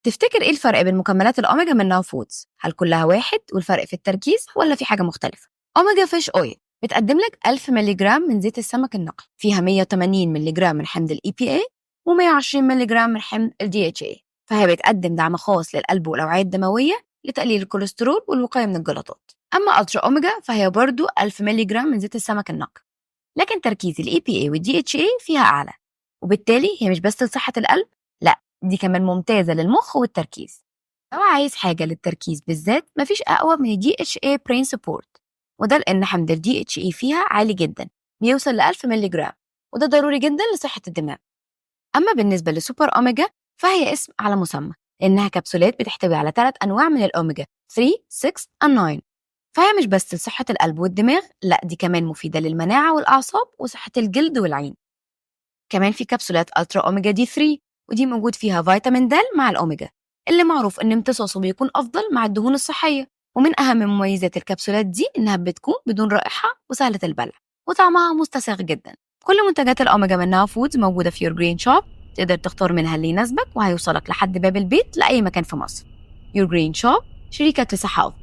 تفتكر إيه الفرق بين مكملات الأوميجا من ناو فودز؟ هل كلها واحد والفرق في التركيز ولا في حاجة مختلفة؟ أوميجا فيش أويل بتقدم لك 1000 مللي جرام من زيت السمك النقي، فيها 180 مللي جرام من حمض ال EPA و120 مللي جرام من حمض ال DHA، فهي بتقدم دعم خاص للقلب والأوعية الدموية لتقليل الكوليسترول والوقاية من الجلطات. أما ألترا أوميجا فهي برضو 1000 مللي جرام من زيت السمك النقي، لكن تركيز ال EPA وال DHA فيها أعلى، وبالتالي هي مش بس لصحة القلب، لا دي كمان ممتازة للمخ والتركيز. لو عايز حاجة للتركيز بالذات مفيش أقوى من DHA Brain Support، وده لأن حمض ال DHA فيها عالي جدا، بيوصل ل 1000 مللي جرام، وده ضروري جدا لصحة الدماغ. أما بالنسبة لسوبر أوميجا فهي اسم على مسمى، لأنها كبسولات بتحتوي على 3 أنواع من الأوميجا 3 6 و 9، فهي مش بس لصحة القلب والدماغ، لا دي كمان مفيدة للمناعة والأعصاب وصحة الجلد والعين. كمان في كبسولات ألترا أوميجا دي 3، ودي موجود فيها فيتامين د مع الأوميجا اللي معروف إن امتصاصه بيكون أفضل مع الدهون الصحية. ومن أهم مميزات الكبسولات دي إنها بتكون بدون رائحة وسهلة البلع، وطعمها مستساغ جدا. كل منتجات الأوميجا من ناو فودز موجودة في يور جرين شوب، تقدر تختار منها اللي يناسبك وهيوصلك لحد باب البيت لأي مكان في مصر. يور جرين شوب، شريكك لصحة أفضل.